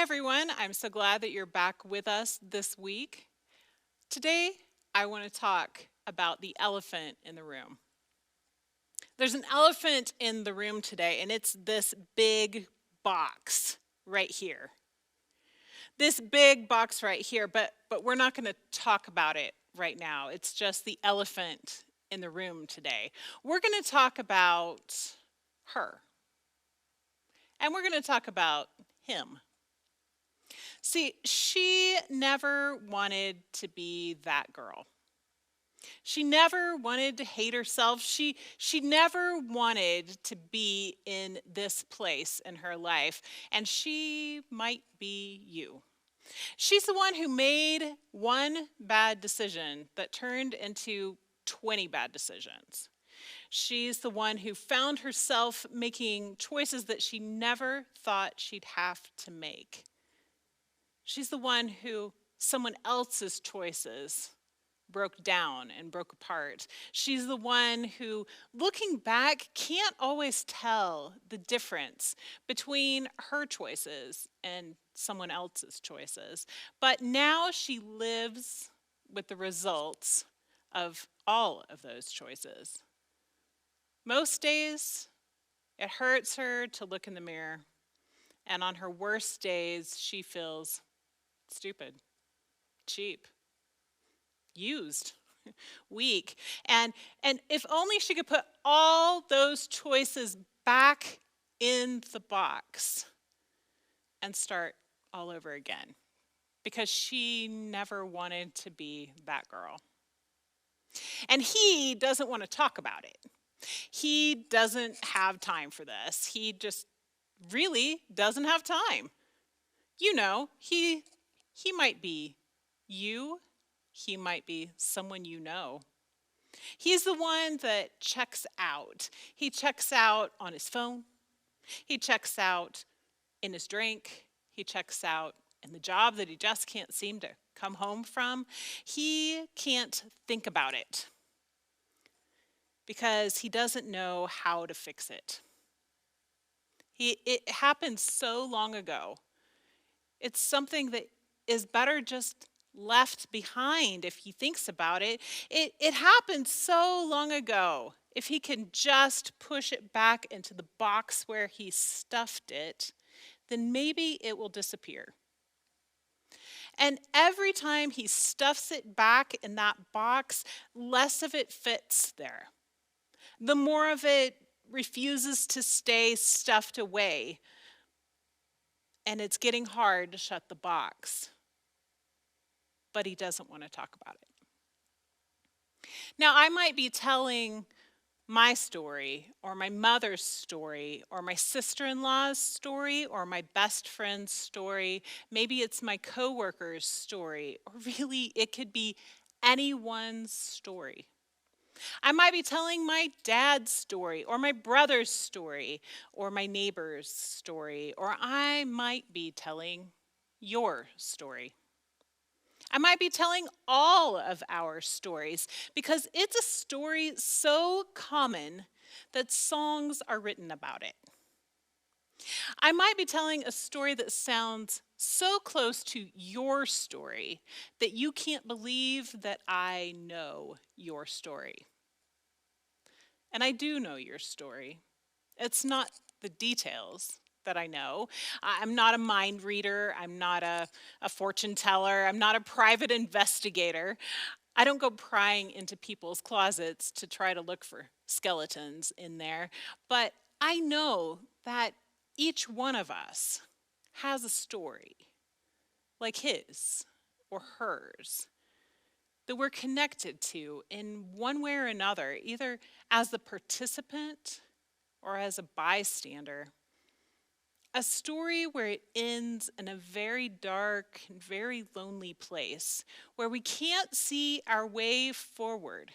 Hi, everyone. I'm so glad that you're back with us this week. Today, I want to talk about the elephant in the room. There's an elephant in the room today, and it's this big box right here. This big box right here, but we're not going to talk about it right now. It's just the elephant in the room today. We're going to talk about her, and we're going to talk about him. See, she never wanted to be that girl. She never wanted to hate herself. She never wanted to be in this place in her life. And she might be you. She's the one who made one bad decision that turned into 20 bad decisions. She's the one who found herself making choices that she never thought she'd have to make. She's the one who someone else's choices broke down and broke apart. She's the one who, looking back, can't always tell the difference between her choices and someone else's choices. But now she lives with the results of all of those choices. Most days, it hurts her to look in the mirror. And on her worst days, she feels stupid, cheap, used, weak. And if only she could put all those choices back in the box and start all over again. Because she never wanted to be that girl. And he doesn't want to talk about it. He doesn't have time for this. He just really doesn't have time. You know, he might be you. He might be someone you know. He's the one that checks out. He checks out on his phone. He checks out in his drink. He checks out in the job that he just can't seem to come home from. He can't think about it because he doesn't know how to fix it. It happened so long ago. It's something that is better just left behind if he thinks about it. It happened so long ago. If he can just push it back into the box where he stuffed it, then maybe it will disappear. And every time he stuffs it back in that box, less of it fits there. The more of it refuses to stay stuffed away. And it's getting hard to shut the box. But he doesn't want to talk about it. Now, I might be telling my story, or my mother's story, or my sister-in-law's story, or my best friend's story. Maybe it's my coworker's story, or really it could be anyone's story. I might be telling my dad's story, or my brother's story, or my neighbor's story, or I might be telling your story. I might be telling all of our stories because it's a story so common that songs are written about it. I might be telling a story that sounds so close to your story that you can't believe that I know your story. And I do know your story. It's not the details that I know. I'm not a mind reader. I'm not a fortune teller. I'm not a private investigator. I don't go prying into people's closets to try to look for skeletons in there. But I know that each one of us has a story, like his or hers, that we're connected to in one way or another, either as the participant or as a bystander. A story where it ends in a very dark and very lonely place, where we can't see our way forward,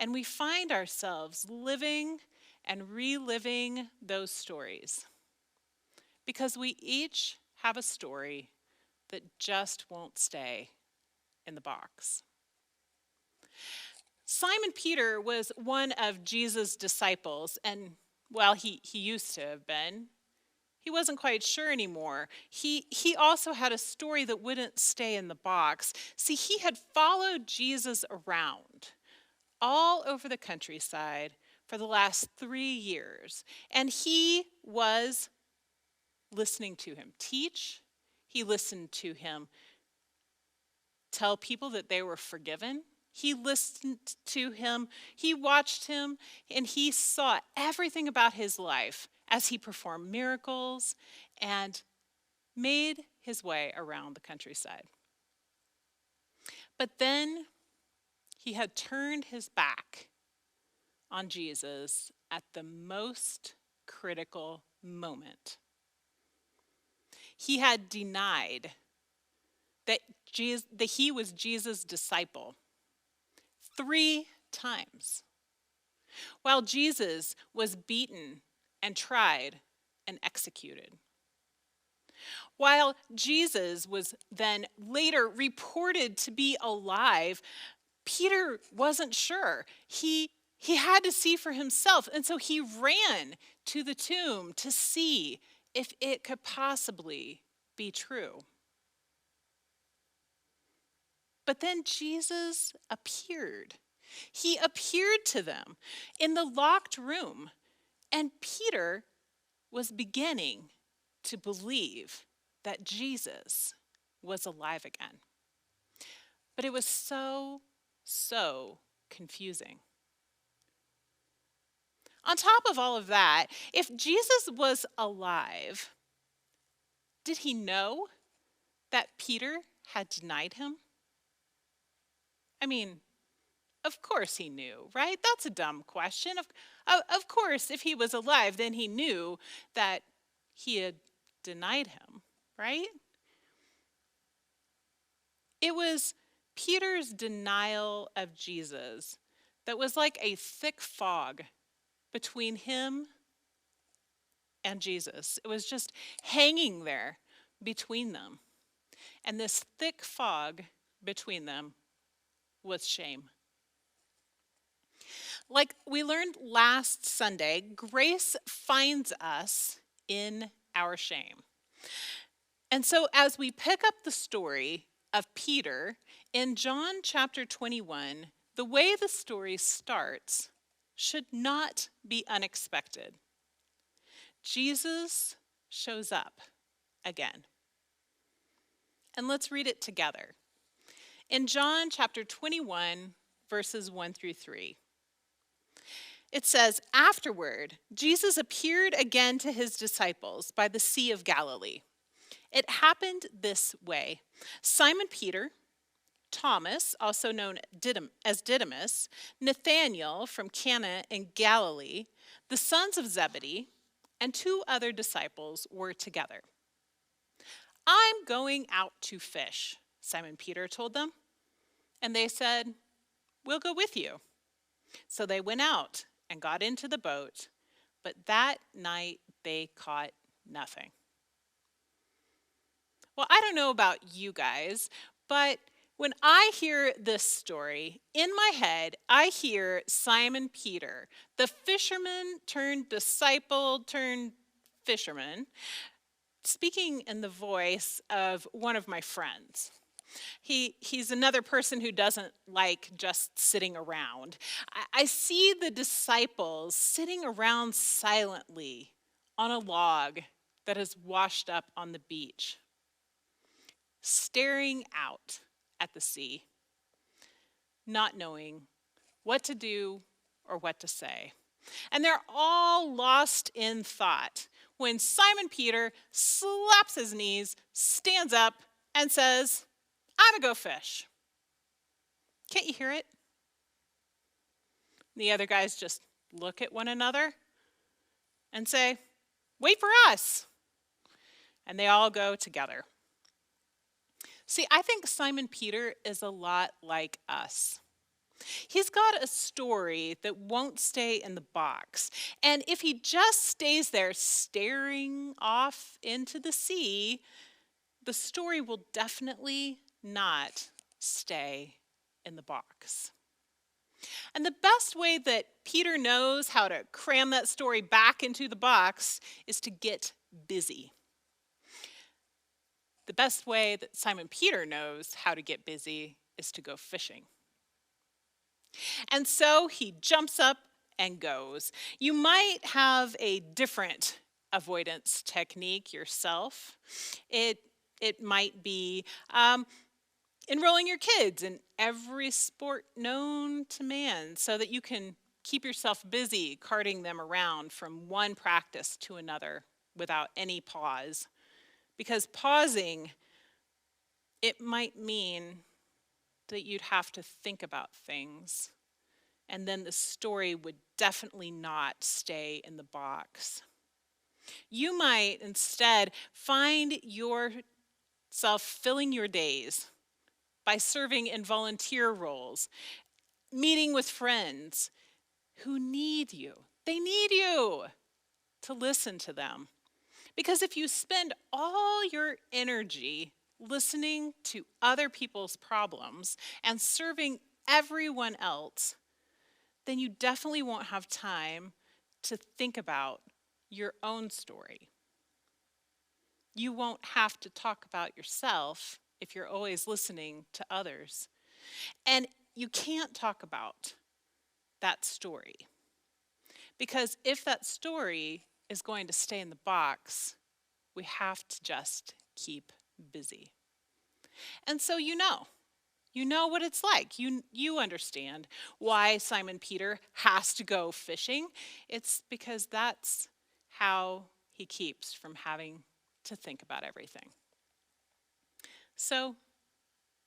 and we find ourselves living and reliving those stories. Because we each have a story that just won't stay in the box. Simon Peter was one of Jesus' disciples, and well, he used to have been. He wasn't quite sure anymore. He also had a story that wouldn't stay in the box. See, he had followed Jesus around all over the countryside for the last 3 years. And he was listening to him teach. He listened to him tell people that they were forgiven. He listened to him, he watched him, and he saw everything about his life as he performed miracles and made his way around the countryside. But then he had turned his back on Jesus at the most critical moment. He had denied that he was Jesus' disciple 3 times, while Jesus was beaten and tried and executed. While Jesus was then later reported to be alive, Peter wasn't sure. He had to see for himself, and so he ran to the tomb to see if it could possibly be true. But then Jesus appeared. He appeared to them in the locked room, and Peter was beginning to believe that Jesus was alive again. But it was so confusing. On top of all of that, if Jesus was alive, did he know that Peter had denied him? I mean, of course he knew, right? That's a dumb question. Of course, if he was alive, then he knew that he had denied him, right? It was Peter's denial of Jesus that was like a thick fog between him and Jesus. It was just hanging there between them. And this thick fog between them was shame. Like we learned last Sunday, grace finds us in our shame. And so as we pick up the story of Peter in John chapter 21, the way the story starts should not be unexpected. Jesus shows up again. And let's read it together. In John chapter 21, verses 1 through 3, it says, "Afterward, Jesus appeared again to his disciples by the Sea of Galilee. It happened this way. Simon Peter, Thomas, also known as Didymus, Nathanael from Cana in Galilee, the sons of Zebedee, and 2 other disciples were together. I'm going out to fish, Simon Peter told them. And they said, we'll go with you. So they went out and got into the boat, but that night they caught nothing. Well, I don't know about you guys, but when I hear this story, in my head, I hear Simon Peter, the fisherman turned disciple turned fisherman, speaking in the voice of one of my friends. He's another person who doesn't like just sitting around. I see the disciples sitting around silently on a log that is washed up on the beach, staring out at the sea, not knowing what to do or what to say. And they're all lost in thought when Simon Peter slaps his knees, stands up, and says, I'm gonna go fish. Can't you hear it? The other guys just look at one another and say, wait for us. And they all go together. See, I think Simon Peter is a lot like us. He's got a story that won't stay in the box. And if he just stays there staring off into the sea, the story will definitely not stay in the box. And the best way that Peter knows how to cram that story back into the box is to get busy. The best way that Simon Peter knows how to get busy is to go fishing. And so he jumps up and goes. You might have a different avoidance technique yourself. It might be enrolling your kids in every sport known to man so that you can keep yourself busy carting them around from one practice to another without any pause. Because pausing, it might mean that you'd have to think about things, and then the story would definitely not stay in the box. You might instead find yourself filling your days by serving in volunteer roles, meeting with friends who need you. They need you to listen to them. Because if you spend all your energy listening to other people's problems and serving everyone else, then you definitely won't have time to think about your own story. You won't have to talk about yourself if you're always listening to others. And you can't talk about that story. Because if that story is going to stay in the box, we have to just keep busy. And so you know what it's like. You understand why Simon Peter has to go fishing. It's because that's how he keeps from having to think about everything. So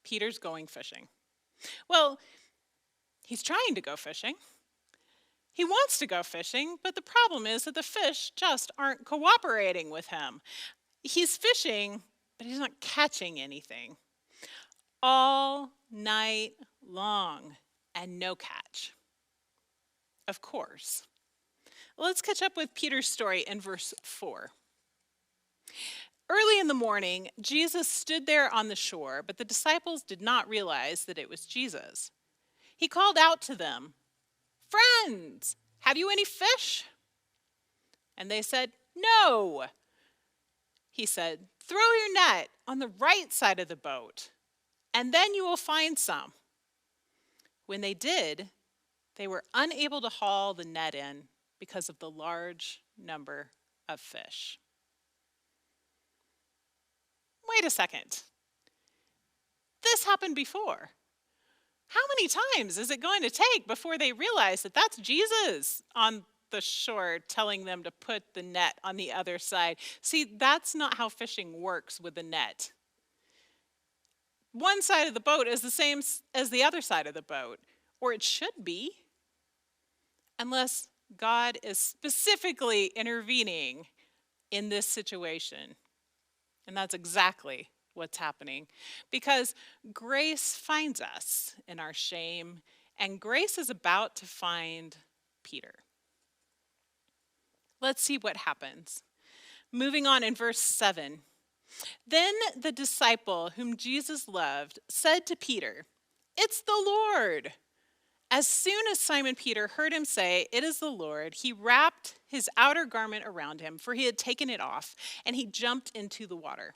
Peter's going fishing. Well, he's trying to go fishing. He wants to go fishing, but the problem is that the fish just aren't cooperating with him. He's fishing, but he's not catching anything. All night long, and no catch. Of course. Let's catch up with Peter's story in verse 4. Early in the morning, Jesus stood there on the shore, but the disciples did not realize that it was Jesus. He called out to them, "Friends, have you any fish?" And they said, "No." He said, "Throw your net on the right side of the boat, and then you will find some." When they did, they were unable to haul the net in because of the large number of fish. Wait a second. This happened before. How many times is it going to take before they realize that that's Jesus on the shore telling them to put the net on the other side? See, that's not how fishing works with the net. One side of the boat is the same as the other side of the boat, or it should be, unless God is specifically intervening in this situation. And that's exactly what's happening, because grace finds us in our shame, and grace is about to find Peter. Let's see what happens. Moving on in verse 7. Then the disciple whom Jesus loved said to Peter, "It's the Lord." As soon as Simon Peter heard him say, "It is the Lord," he wrapped his outer garment around him, for he had taken it off, and he jumped into the water.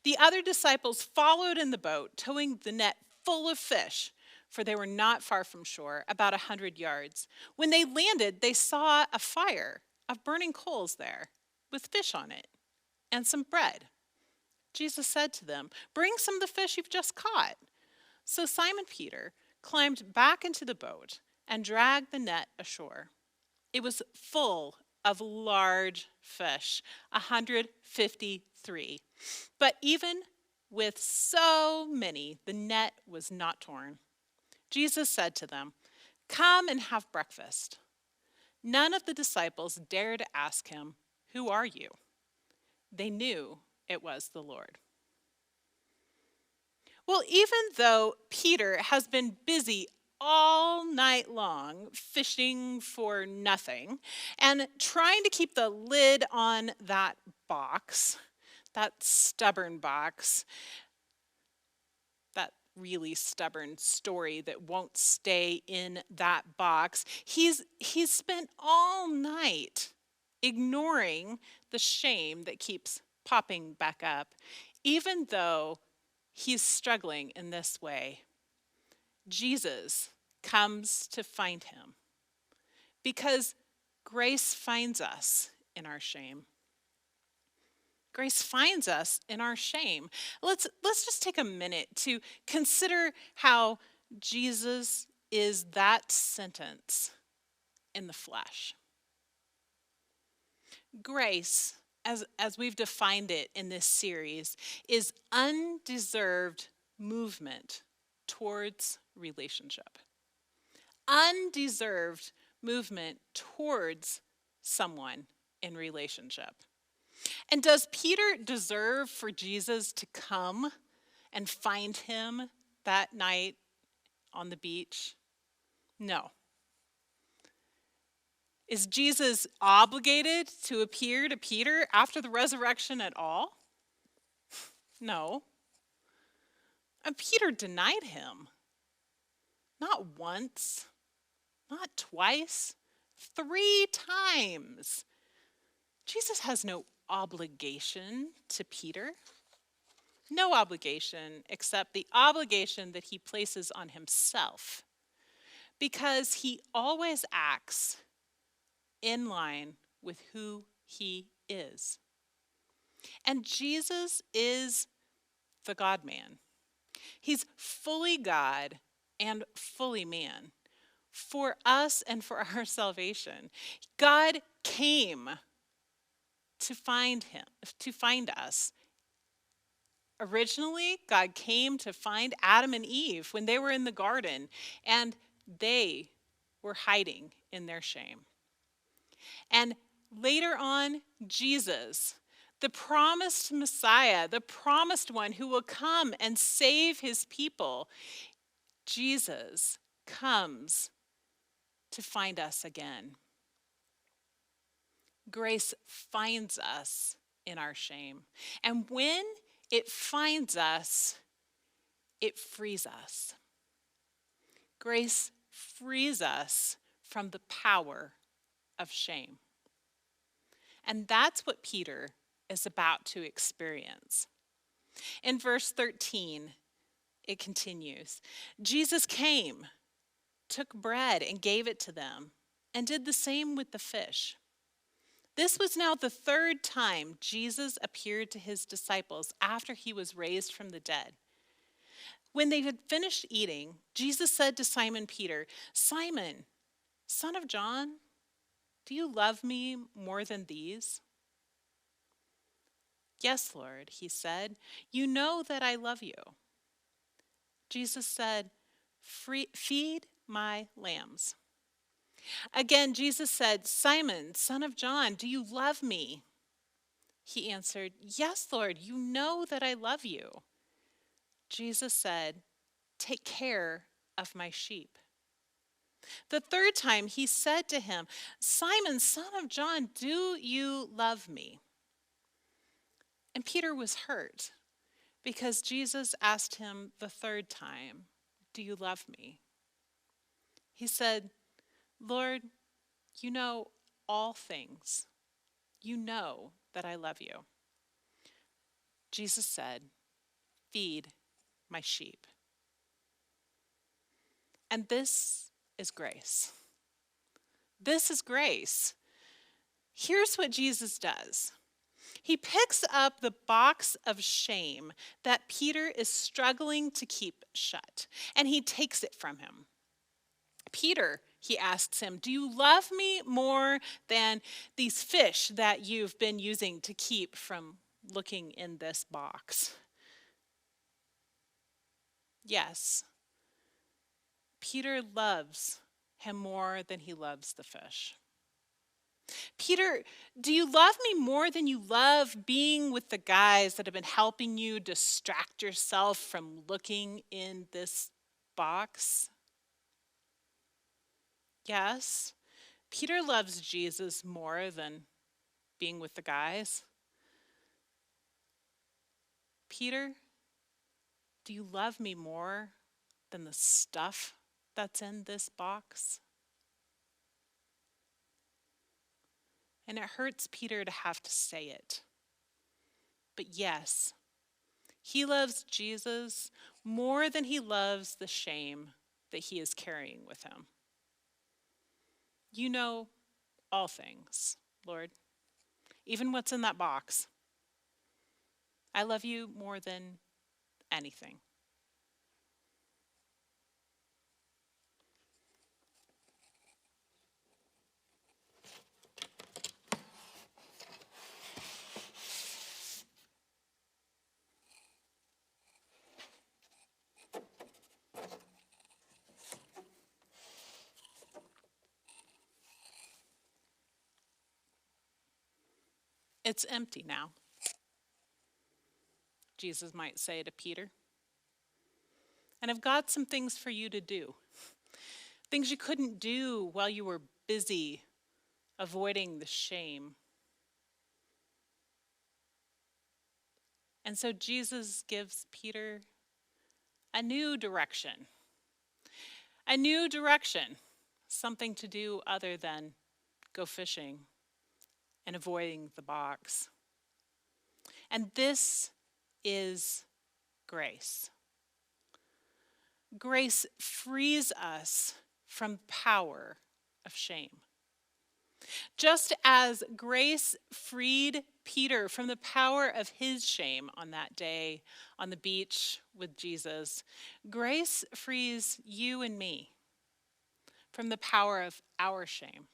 The other disciples followed in the boat, towing the net full of fish, for they were not far from shore, about 100 yards. When they landed, they saw a fire of burning coals there, with fish on it, and some bread. Jesus said to them, "Bring some of the fish you've just caught." So Simon Peter climbed back into the boat and dragged the net ashore. It was full of large fish, 153. But even with so many, the net was not torn. Jesus said to them, "Come and have breakfast." None of the disciples dared to ask him, "Who are you?" They knew it was the Lord. Well, even though Peter has been busy all night long fishing for nothing and trying to keep the lid on that box, that stubborn box, that really stubborn story that won't stay in that box, he's spent all night ignoring the shame that keeps popping back up, even though he's struggling in this way. Jesus comes to find him because grace finds us in our shame. Grace finds us in our shame. Let's just take a minute to consider how Jesus is that sentence in the flesh. Grace, as we've defined it in this series, is undeserved movement towards relationship. Undeserved movement towards someone in relationship. And does Peter deserve for Jesus to come and find him that night on the beach? No. Is Jesus obligated to appear to Peter after the resurrection at all? No. And Peter denied him. Not once, not twice, 3 times. Jesus has no obligation to Peter. No obligation except the obligation that he places on himself, because he always acts in line with who he is. And Jesus is the God-man. He's fully God and fully man for us and for our salvation. God came to find us. Originally, God came to find Adam and Eve when they were in the garden, and they were hiding in their shame. And later on, Jesus, the promised Messiah, the promised one who will come and save his people, Jesus comes to find us again. Grace finds us in our shame. And when it finds us, it frees us. Grace frees us from the power of shame. And that's what Peter is about to experience. In verse 13, it continues. Jesus came, took bread and gave it to them, and did the same with the fish. This was now the 3rd time Jesus appeared to his disciples after he was raised from the dead. When they had finished eating, Jesus said to Simon Peter, "Simon, son of John, do you love me more than these?" "Yes, Lord," he said, "you know that I love you." Jesus said, "Feed my lambs." Again, Jesus said, "Simon, son of John, do you love me?" He answered, "Yes, Lord, you know that I love you." Jesus said, "Take care of my sheep." The 3rd time he said to him, "Simon, son of John, do you love me?" And Peter was hurt because Jesus asked him the 3rd time, "Do you love me?" He said, "Lord, you know all things. You know that I love you." Jesus said, "Feed my sheep." And this is grace. This is grace. Here's what Jesus does. He picks up the box of shame that Peter is struggling to keep shut, and he takes it from him. "Peter," he asks him, "do you love me more than these fish that you've been using to keep from looking in this box?" Yes. Peter loves him more than he loves the fish. "Peter, do you love me more than you love being with the guys that have been helping you distract yourself from looking in this box?" Yes, Peter loves Jesus more than being with the guys. "Peter, do you love me more than the stuff that's in this box?" and it hurts Peter to have to say it. But yes, he loves Jesus more than he loves the shame that he is carrying with him. You know all things, Lord, even what's in that box. I love you more than anything. It's empty now, Jesus might say to Peter. And I've got some things for you to do. Things you couldn't do while you were busy avoiding the shame. And so Jesus gives Peter a new direction. A new direction. Something to do other than go fishing and avoiding the box. And this is grace. Grace frees us from the power of shame. Just as grace freed Peter from the power of his shame on that day on the beach with Jesus, grace frees you and me from the power of our shame.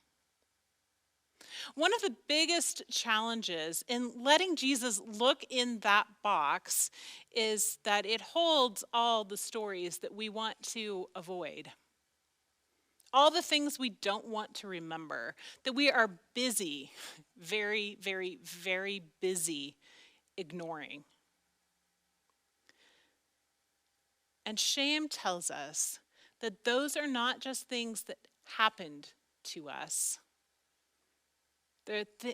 One of the biggest challenges in letting Jesus look in that box is that it holds all the stories that we want to avoid. All the things we don't want to remember, that we are busy, very, very, very busy ignoring. And shame tells us that those are not just things that happened to us.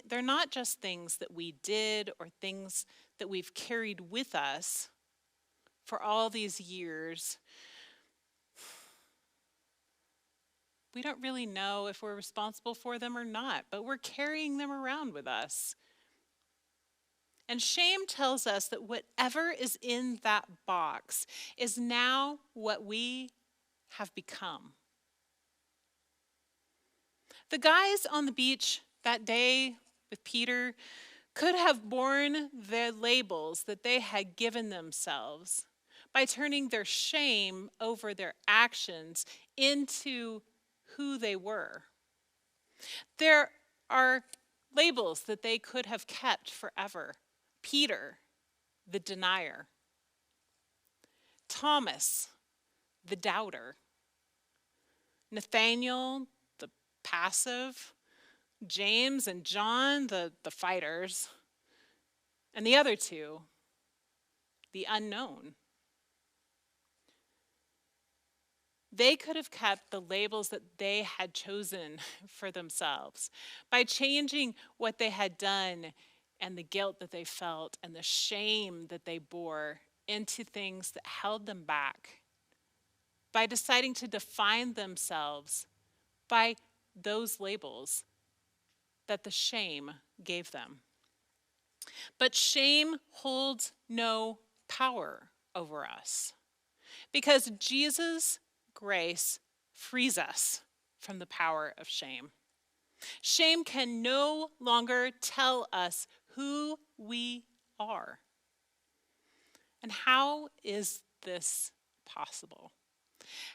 They're not just things that we did or things that we've carried with us for all these years. We don't really know if we're responsible for them or not, but we're carrying them around with us. And shame tells us that whatever is in that box is now what we have become. The guys on the beach that day with Peter could have borne the labels that they had given themselves by turning their shame over their actions into who they were. There are labels that they could have kept forever. Peter, the denier. Thomas, the doubter. Nathaniel, the passive. James and John, the fighters. And the other two, the unknown. They could have kept the labels that they had chosen for themselves by changing what they had done and the guilt that they felt and the shame that they bore into things that held them back, by deciding to define themselves by those labels that the shame gave them. But shame holds no power over us because Jesus' grace frees us from the power of shame. Shame can no longer tell us who we are. And how is this possible?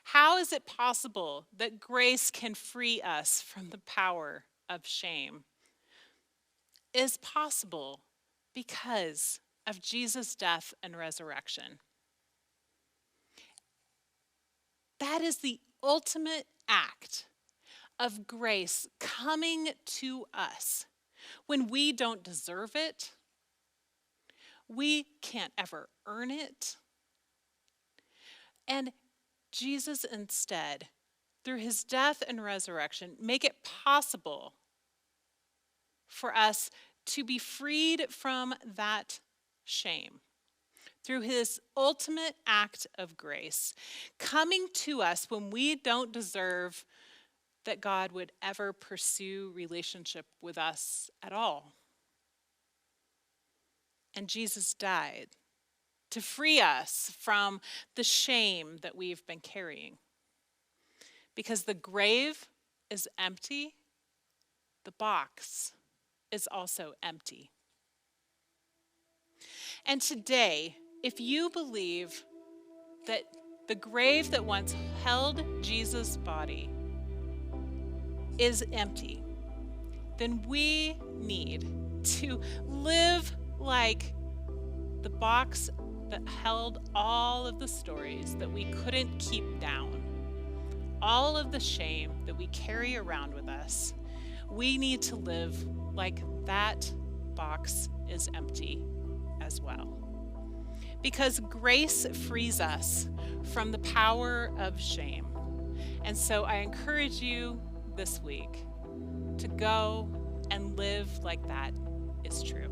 How is it possible that grace can free us from the power of shame? It is possible because of Jesus' death and resurrection. That is the ultimate act of grace coming to us when we don't deserve it. We can't ever earn it. And Jesus instead, through his death and resurrection, make it possible for us to be freed from that shame through his ultimate act of grace, coming to us when we don't deserve that God would ever pursue relationship with us at all. And Jesus died to free us from the shame that we've been carrying. Because the grave is empty, the box is also empty. And today, if you believe that the grave that once held Jesus' body is empty, then we need to live like the box that held all of the stories that we couldn't keep down, all of the shame that we carry around with us. We need to live like that box is empty as well. Because grace frees us from the power of shame. And so I encourage you this week to go and live like that is true.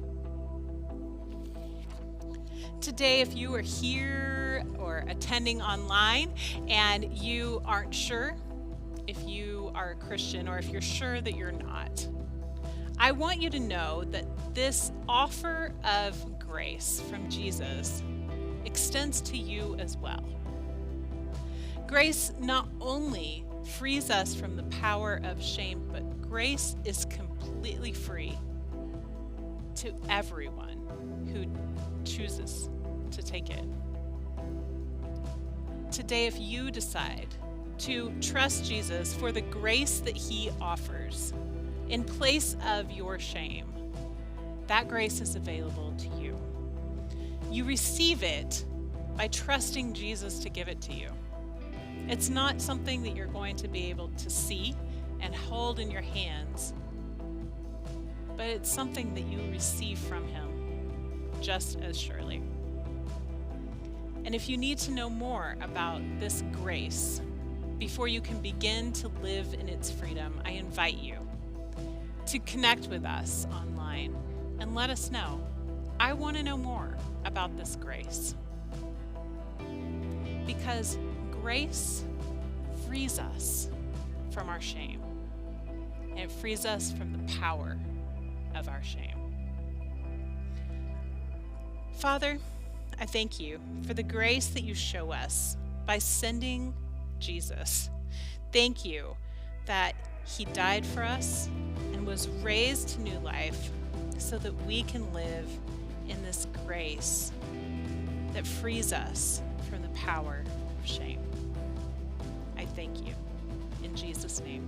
Today, if you are here or attending online and you aren't sure if you are a Christian or if you're sure that you're not, I want you to know that this offer of grace from Jesus extends to you as well. Grace not only frees us from the power of shame, but grace is completely free to everyone who chooses to take it. Today, if you decide to trust Jesus for the grace that he offers in place of your shame, that grace is available to you. You receive it by trusting Jesus to give it to you. It's not something that you're going to be able to see and hold in your hands, but it's something that you receive from him just as surely. And if you need to know more about this grace before you can begin to live in its freedom, I invite you to connect with us online and let us know. I want to know more about this grace. Because grace frees us from our shame, and it frees us from the power of our shame. Father, I thank you for the grace that you show us by sending Jesus. Thank you that he died for us and was raised to new life so that we can live in this grace that frees us from the power of shame. I thank you. In Jesus' name,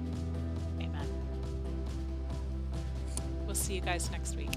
amen. We'll see you guys next week.